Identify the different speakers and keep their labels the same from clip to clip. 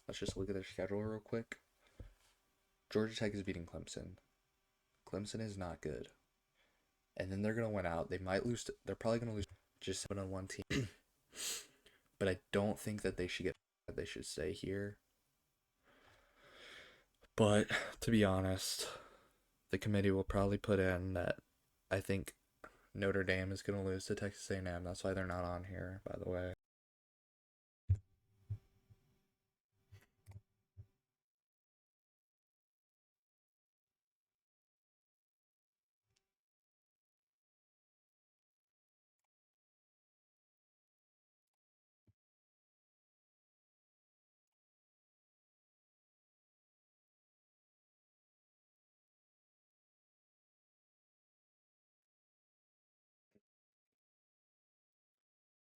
Speaker 1: let's just look at their schedule real quick. Georgia Tech is beating Clemson. Clemson is not good. And then they're going to win out. They might lose. They're probably going to lose just 7-1 team. But I don't think that they should get. They should stay here. But to be honest, the committee will probably put in that I think Notre Dame is going to lose to Texas A&M. That's why they're not on here, by the way.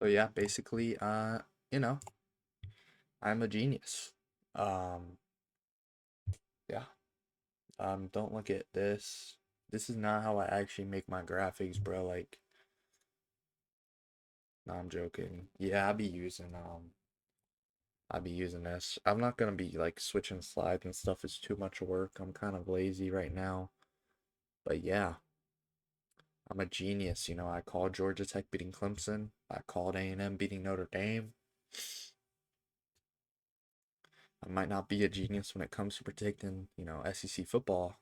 Speaker 1: So yeah, basically, you know, I'm a genius. Um, yeah. Don't look at this. This is not how I actually make my graphics, bro. Like, no, I'm joking. Yeah, I'll be using this. I'm not gonna be like switching slides and stuff. It's too much work. I'm kind of lazy right now. But yeah, I'm a genius. I called Georgia Tech beating Clemson. I called A&M beating Notre Dame. I might not be a genius when it comes to predicting, SEC football,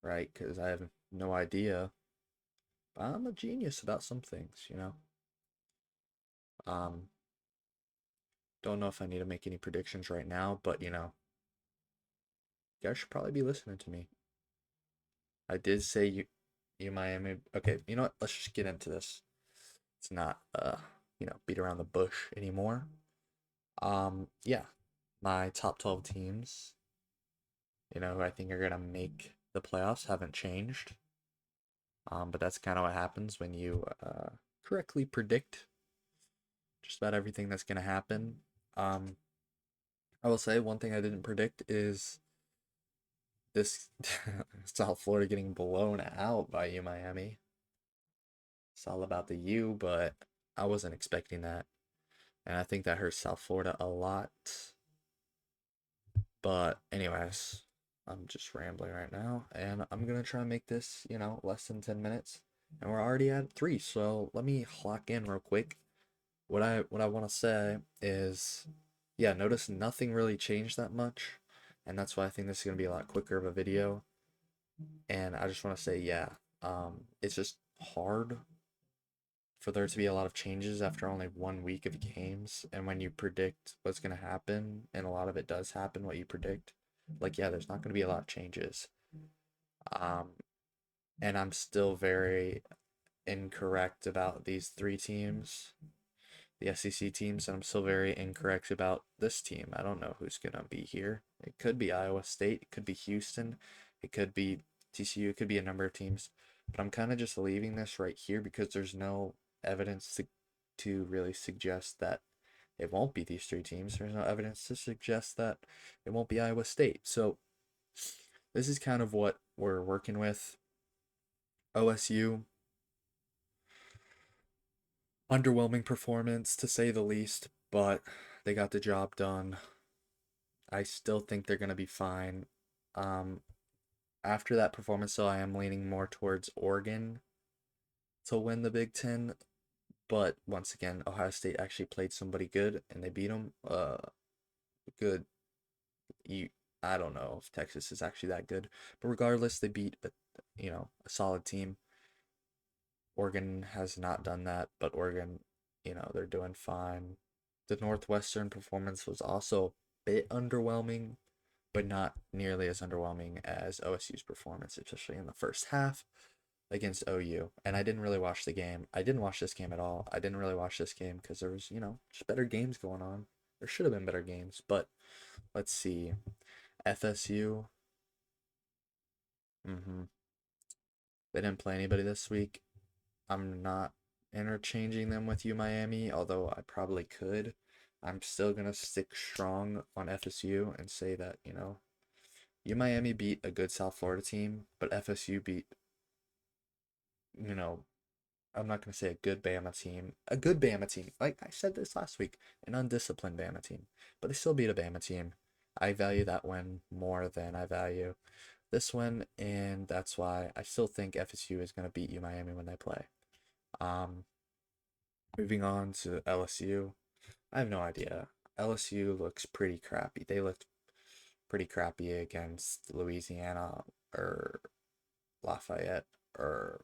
Speaker 1: right? Because I have no idea. But I'm a genius about some things. Um, don't know if I need to make any predictions right now, but you guys should probably be listening to me. I did say you Miami. Okay, you know what? Let's just get into this. It's not beat around the bush anymore. Yeah, my top 12 teams, who I think are gonna make the playoffs haven't changed. But that's kind of what happens when you correctly predict just about everything that's gonna happen. Um, I will say one thing I didn't predict is this South Florida getting blown out by U Miami. It's all about the U, but I wasn't expecting that. And I think that hurts South Florida a lot. But anyways, I'm just rambling right now, and I'm gonna try and make this, less than 10 minutes. And we're already at 3, so let me clock in real quick. What I want to say is, yeah, notice nothing really changed that much, and that's why I think this is gonna be a lot quicker of a video. And I just want to say, yeah, it's just hard for there to be a lot of changes after only 1 week of games. And when you predict what's going to happen, and a lot of it does happen, what you predict, like, yeah, there's not going to be a lot of changes. Um, and I'm still very incorrect about these 3 teams, the SEC teams, and I'm still very incorrect about this team. I don't know who's going to be here. It could be Iowa State, it could be Houston, it could be TCU, it could be a number of teams. But I'm kind of just leaving this right here because there's no evidence to really suggest that it won't be these 3 teams. There's no evidence to suggest that it won't be Iowa State. So this is kind of what we're working with. OSU, underwhelming performance to say the least, but they got the job done. I still think they're going to be fine. Um, After that performance, though, I am leaning more towards Oregon to win the Big Ten. But once again, Ohio State actually played somebody good and they beat them. Good. You, I don't know if Texas is actually that good, but regardless, they beat a solid team. Oregon has not done that, but Oregon, they're doing fine. The Northwestern performance was also a bit underwhelming, but not nearly as underwhelming as OSU's performance, especially in the first half against OU. And I didn't really watch the game. I didn't watch this game at all. I didn't really watch this game because there was, just better games going on. There should have been better games, but let's see. FSU. Mm-hmm. They didn't play anybody this week. I'm not interchanging them with U Miami, although I probably could. I'm still gonna stick strong on FSU and say that, U Miami beat a good South Florida team, but FSU beat, you know, I'm not gonna say a good Bama team, a good Bama team. Like I said this last week, an undisciplined Bama team, but they still beat a Bama team. I value that win more than I value this win, and that's why I still think FSU is gonna beat Miami when they play. Um, Moving on to LSU, I have no idea. LSU looks pretty crappy. They looked pretty crappy against Louisiana or Lafayette or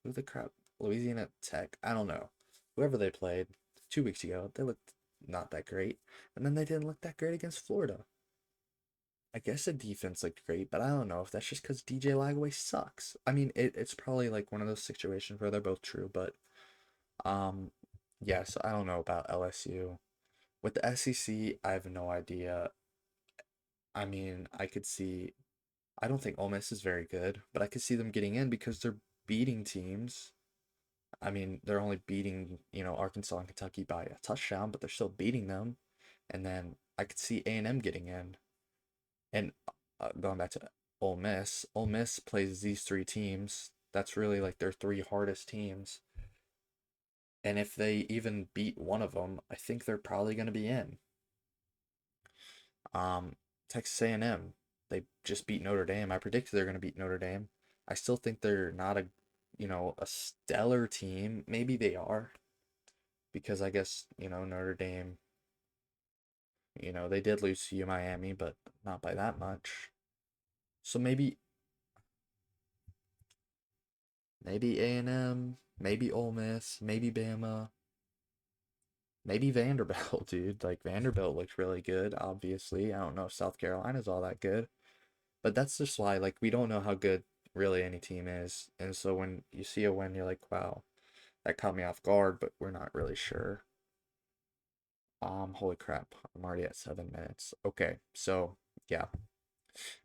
Speaker 1: who the crap? Louisiana Tech. I don't know. Whoever they played 2 weeks ago, they looked not that great. And then they didn't look that great against Florida. I guess the defense looked great, but I don't know if that's just because DJ Lagway sucks. I mean, it's probably like one of those situations where they're both true, but um, yeah. So I don't know about LSU. With the SEC, I have no idea. I mean, I could see. I don't think Ole Miss is very good, but I could see them getting in because they're beating teams. I mean, they're only beating, Arkansas and Kentucky by a touchdown, but they're still beating them. And then I could see A&M getting in. And going back to Ole Miss plays these three teams. That's really like their three hardest teams. And if they even beat one of them, I think they're probably going to be in. Um, Texas A&M, they just beat Notre Dame. I predicted they're going to beat Notre Dame. I still think they're not a stellar team. Maybe they are because I guess, Notre Dame, they did lose to Miami, but not by that much. So maybe A&M, maybe Ole Miss, maybe Bama, maybe Vanderbilt, dude. Like Vanderbilt looked really good, obviously. I don't know if South Carolina's all that good. But that's just why, like, we don't know how good really any team is. And so when you see a win, you're like, wow, that caught me off guard, but we're not really sure. Holy crap, I'm already at 7 minutes. Okay, so yeah,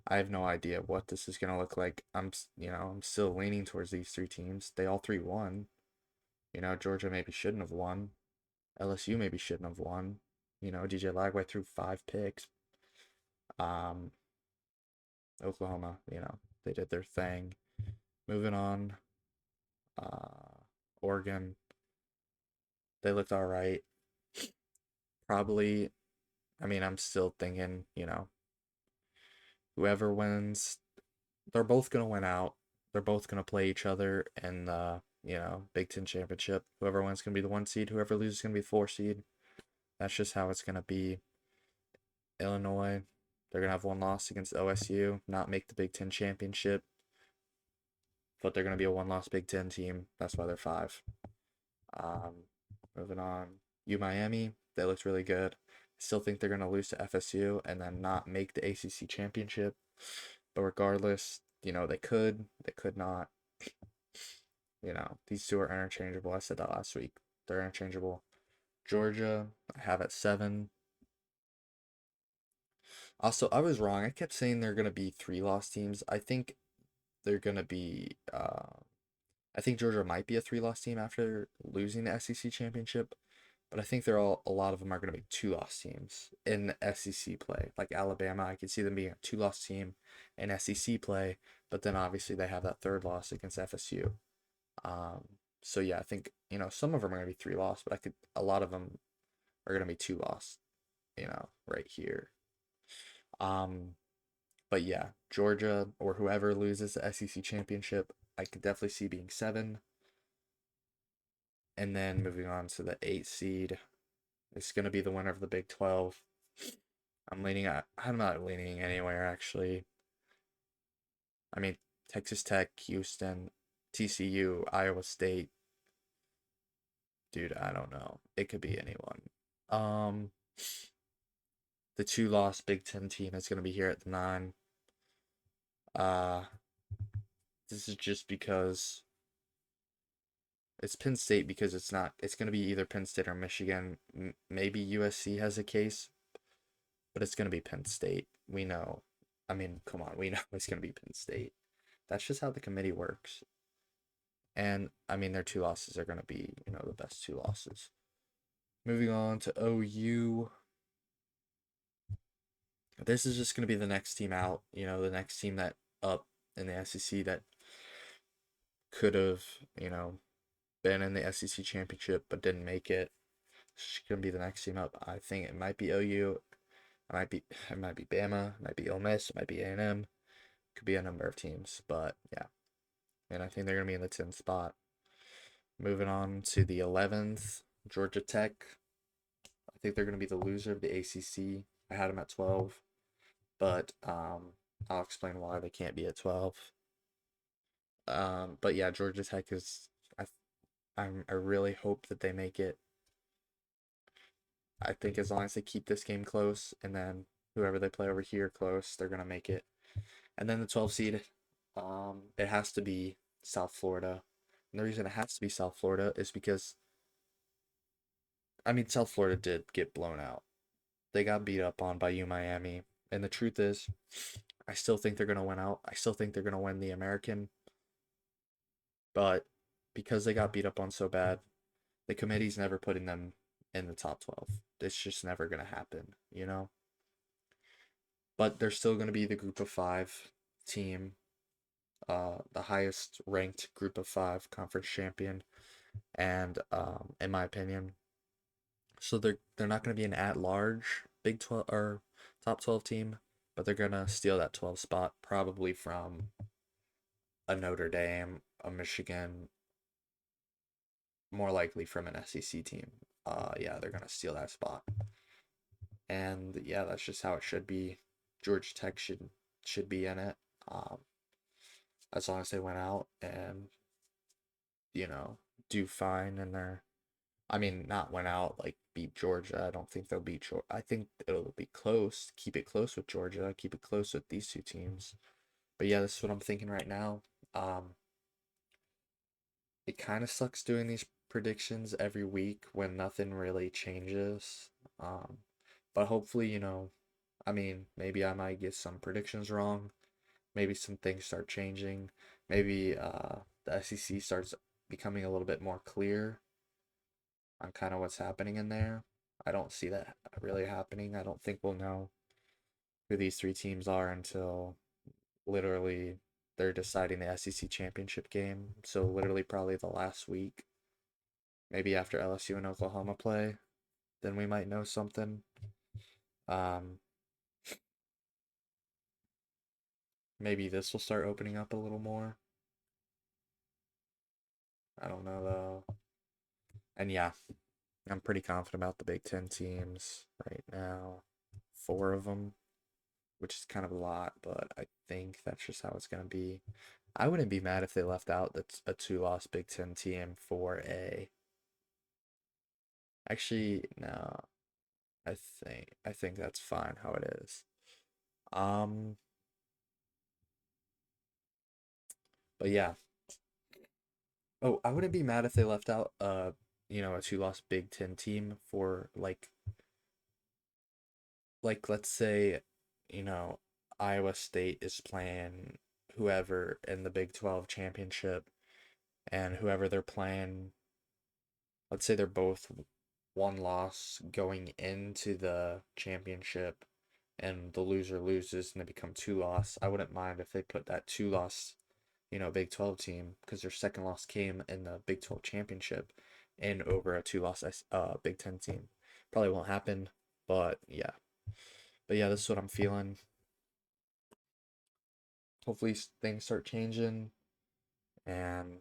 Speaker 1: I have no idea what this is gonna look like. I'm still leaning towards these three teams. They all three won. Georgia maybe shouldn't have won. LSU maybe shouldn't have won. DJ Lagway threw 5 picks. Um, Oklahoma, they did their thing. Moving on, uh, Oregon, they looked all right. Probably, I mean, I'm still thinking, whoever wins, they're both gonna win out. They're both gonna play each other in the, Big Ten championship. Whoever wins gonna be the 1 seed. Whoever loses gonna be the 4 seed. That's just how it's gonna be. Illinois, they're gonna have one loss against OSU, not make the Big Ten championship, but they're gonna be a one-loss Big Ten team. That's why they're 5. Um, Moving on, Miami, they looked really good. Still think they're gonna lose to FSU and then not make the ACC championship. But regardless, they could not. These two are interchangeable. I said that last week. They're interchangeable. Georgia, I have at 7. Also, I was wrong. I kept saying they're gonna be 3 loss teams. I think they're gonna be. I think Georgia might be a 3 loss team after losing the SEC championship, but I think a lot of them are going to be 2 loss teams in SEC play. Like Alabama, I could see them being a 2 loss team in SEC play, but then obviously they have that third loss against FSU. So yeah, I think some of them are going to be 3 loss, but a lot of them are going to be 2 loss. Right here. Um, but yeah, Georgia or whoever loses the SEC championship, I could definitely see being 7. And then moving on to the 8 seed, it's going to be the winner of the Big 12. I'm not leaning anywhere actually. I mean, Texas Tech, Houston, TCU, Iowa State. Dude, I don't know. It could be anyone. Um, the 2 loss Big Ten team is going to be here at the 9. Uh, this is just because it's Penn State because it's going to be either Penn State or Michigan. Maybe USC has a case, but it's going to be Penn State. We know. I mean, come on, we know it's going to be Penn State. That's just how the committee works. And I mean, their 2 losses are going to be, the best 2 losses. Moving on to OU. This is just going to be the next team out, the next team that up in the SEC that could have, been in the SEC championship but didn't make it. She's gonna be the next team up. I think it might be OU. It might be Bama. It might be Ole Miss. It might be A&M. Could be a number of teams, but yeah. And I think they're gonna be in the 10th spot. Moving on to the 11th, Georgia Tech. I think they're gonna be the loser of the ACC. I had them at 12, but I'll explain why they can't be at 12. But yeah, Georgia Tech is. I really hope that they make it. I think as long as they keep this game close, and then whoever they play over here close, they're gonna make it. And then the 12 seed, it has to be South Florida. And the reason it has to be South Florida is because, I mean, South Florida did get blown out. They got beat up on by U Miami. And the truth is, I still think they're gonna win out. I still think they're gonna win the American. But because they got beat up on so bad, the committee's never putting them in the top 12. It's just never gonna happen, you know? But they're still gonna be the group of five team, the highest ranked group of five conference champion, and in my opinion, so they're not going to be an at-large Big 12 or top 12 team, but they're going to steal that 12 spot probably from a Notre Dame, a Michigan, more likely from an SEC team. Yeah, they're going to steal that spot. And yeah, that's just how it should be. Georgia Tech should be in it. As long as they went out and do fine in their, I mean, not went out like beat Georgia. I don't think they'll beat Georgia. I think it'll be close. Keep it close with Georgia. Keep it close with these two teams. But yeah, this is what I'm thinking right now. It kind of sucks doing these predictions every week when nothing really changes. But hopefully, I mean, maybe I might get some predictions wrong. Maybe some things start changing. Maybe the SEC starts becoming a little bit more clear on kind of what's happening in there. I don't see that really happening. I don't think we'll know who these three teams are until literally they're deciding the SEC championship game. So literally probably the last week, maybe after LSU and Oklahoma play, then we might know something. Um, Maybe this will start opening up a little more. I don't know though. And yeah, I'm pretty confident about the Big Ten teams right now. Four of them, which is kind of a lot, but I think that's just how it's going to be. I wouldn't be mad if they left out that's a two-loss Big Ten team for a. Actually, no. I think that's fine how it is. Um, but yeah. Oh, I wouldn't be mad if they left out a two-loss Big Ten team for like let's say, you know, Iowa State is playing whoever in the Big 12 championship, and whoever they're playing, let's say they're both one loss going into the championship, and the loser loses and they become two loss. I wouldn't mind if they put that two loss, Big 12 team, because their second loss came in the Big 12 championship and over a two loss Big 10 team. Probably won't happen, but yeah. But yeah, this is what I'm feeling. Hopefully things start changing, and